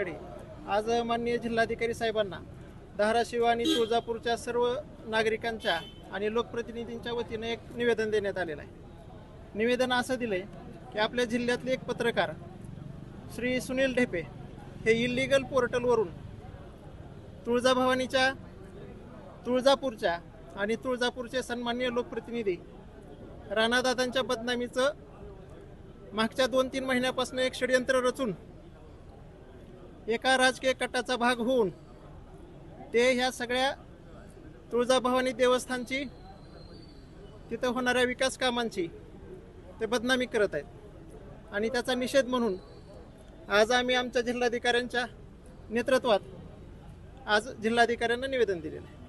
मंडळी, आज माननीय जिल्हाधिकारी साहेबांना धाराशिव आणि तुळजापूरच्या सर्व नागरिकांच्या आणि लोकप्रतिनिधींच्या वतीने एक निवेदन देण्यात आलेलं आहे। निवेदन असं दिलं आहे की आपल्या जिल्ह्यातले एक पत्रकार श्री सुनील ढेपे हे इल्लीगल पोर्टलवरून तुळजापूरच्या आणि तुळजापूरचे सन्माननीय लोकप्रतिनिधी राणादादांच्या बदनामीचं मागच्या 2-3 महिन्यापासून एक षडयंत्र रचून एका राजकीय कटाचा भाग होऊन ते ह्या सगळ्या तुळजाभवानी देवस्थानची तिथं होणाऱ्या विकास कामांची ते बदनामी करत आहेत आणि त्याचा निषेध म्हणून आज आम्ही आमच्या जिल्हाधिकाऱ्यांच्या नेतृत्वात आज जिल्हाधिकाऱ्यांना निवेदन दिलेलं आहे।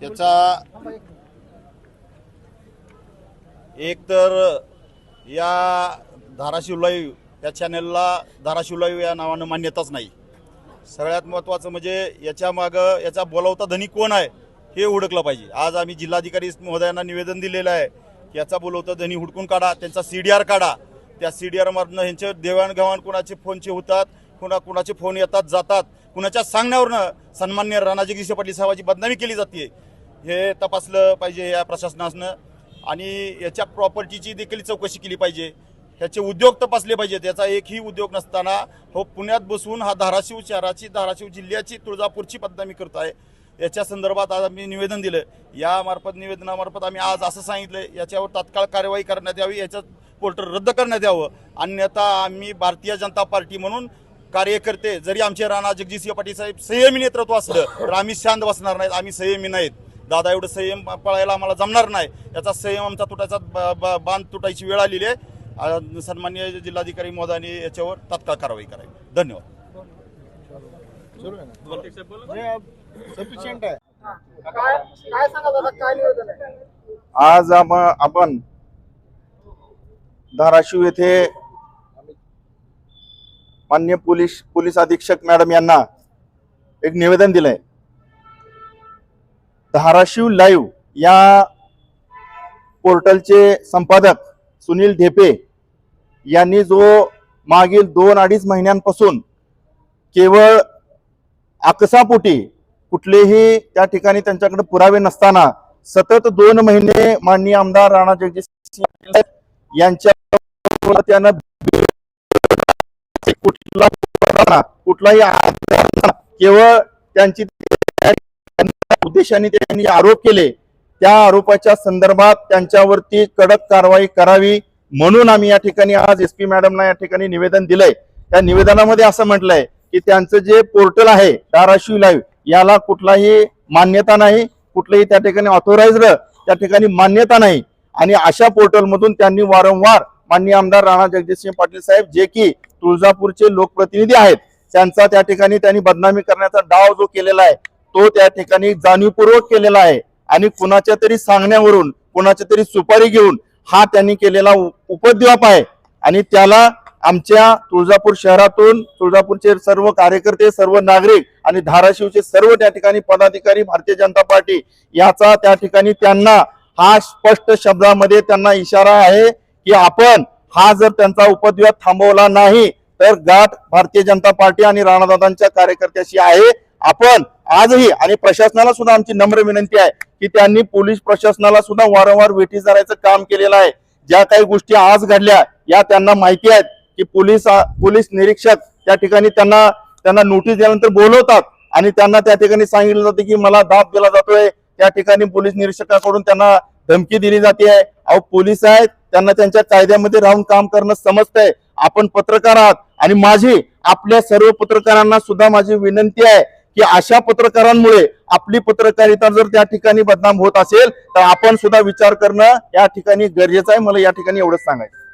याचा एक तर या धाराशिव लाईव्ह या चॅनलला धाराशिव लाईव्ह या नावानं मान्यताच नाही। सगळ्यात महत्त्वाचं म्हणजे याच्या मागं याचा बोलावता धनी कोण आहे हे ओळखलं पाहिजे। आज आम्ही जिल्हाधिकारी महोदयांना निवेदन दिलेलं आहे की याचा बोलावता धनी हुडकून काढा, त्यांचा CDR काढा। त्या CDR मधनं ह्यांचे देवाणघेवाण कोणाचे फोनचे होतात, कुणाचे फोन येतात जातात, कुणाच्या सांगण्यावरनं सन्मान्य राणाजगदीश पाटील साहेबांची बदनामी केली जाते हे तपासलं पाहिजे या प्रशासनानं। आणि याच्या प्रॉपर्टीची देखील चौकशी केली पाहिजे, ह्याचे उद्योग तपासले पाहिजेत। याचा एकही उद्योग नसताना हो पुण्यात बसून हा धाराशिव शहराची, धाराशिव जिल्ह्याची, तुळजापूरची बदनामी करत आहे। याच्या संदर्भात आज आम्ही निवेदन दिलं। निवेदनामार्फत आम्ही आज असं सांगितलं याच्यावर तात्काळ कार्यवाही करण्यात यावी, याचं पोर्टल रद्द करण्यात यावं, अन्यथा आम्ही भारतीय जनता पार्टी म्हणून कार्यकर्ते जरी आमचे राणा जगदीश पाटील साहेब संयमी नेतृत्व असलं तर आम्ही शांत बसणार नाहीत। आम्ही संयमी नाहीत दादा, एवढं संयम पळायला आम्हाला जमणार नाही। याचा संयम आमचा तुटायचा बांध तुटायची वेळ आलेली आहे। सन्माननीय जिल्हाधिकारी महोदयांनी याच्यावर तात्काळ कारवाई करावी। धन्यवाद। आज आपण धाराशिव येथे माननीय पोलीस अधीक्षक मॅडम यांना एक निवेदन दिलंय। धाराशिव लाईव्ह या पोर्टलचे संपादक सुनील ढेपे यांनी जो मागील 2-2.5 महिन्यांपासून केवळ आकसापोटी कुठलेही त्या ठिकाणी त्यांच्याकडे पुरावे नसताना सतत 2 महिने माननीय आमदार राणा जगदीश यांच्या त्यानं कुठलाही केवळ त्यांची उद्देशाने त्यांनी आरोप केले, त्या आरोपाच्या संदर्भात त्यांच्यावरती कडक कारवाई करावी म्हणून आम्ही या ठिकाणी आज SP मॅडमना या ठिकाणी निवेदन दिलंय। त्या निवेदनामध्ये असं म्हटलंय की त्यांचं जे पोर्टल आहे धाराशिव लाईव्ह याला कुठलाही मान्यता नाही, कुठलंही त्या ठिकाणी ऑथोराइज्ड त्या ठिकाणी मान्यता नाही आणि अशा पोर्टल मधून त्यांनी वारंवार माननीय आमदार राणा जगदीश पाटील साहेब जे की तुळजापूरचे लोकप्रतिनिधी आहेत त्यांचा त्या ठिकाणी त्यांनी बदनामी करण्याचा डाव जो केलेला आहे तो त्या ठिकाणी जाणीवपूर्वक केलेला आहे आणि कुणाच्या तरी सांगण्यावरून कुणाच्या तरी सुपारी घेऊन हा त्यांनी केलेला उपद्व्याप आहे आणि त्याला आमच्या तुळजापूर शहरातून तुळजापूरचे सर्व कार्यकर्ते, सर्व नागरिक आणि धाराशिवचे सर्व त्या ठिकाणी पदाधिकारी भारतीय जनता पार्टी याचा त्या ठिकाणी त्यांना हा स्पष्ट शब्दामध्ये त्यांना इशारा आहे की आपण हा जर त्यांचा उपद्व्याप थांबवला नाही तर गाठ भारतीय जनता पार्टी आणि राणादादांच्या कार्यकर्त्याशी आहे। आपण आजही आणि प्रशासनाला सुद्धा आमची नम्र विनंती आहे की त्यांनी पोलीस प्रशासनाला सुद्धा वारंवार वेठी धरायचं काम केलेलं आहे। ज्या काही गोष्टी आज घडल्या या त्यांना माहिती आहेत की पोलीस निरीक्षक त्या ठिकाणी त्यांना नोटीस दिल्यानंतर बोलवतात आणि त्यांना त्या ठिकाणी सांगितलं जातं की मला दाब दिला जातोय, त्या ठिकाणी पोलीस निरीक्षकाकडून त्यांना धमकी दिली जाते आहे। अहो पोलीस आहेत, त्यांना त्यांच्या कायद्यामध्ये राहून काम करणं समजतंय। आपण पत्रकार आहात आणि माझी आपल्या सर्व पत्रकारांना सुद्धा माझी विनंती आहे की अशा पत्रकारांमुळे आपली पत्रकारिता जर त्या ठिकाणी बदनाम होत असेल तर आपण सुद्धा विचार करणं या ठिकाणी गरजेचं आहे। मला या ठिकाणी एवढंच सांगायचं।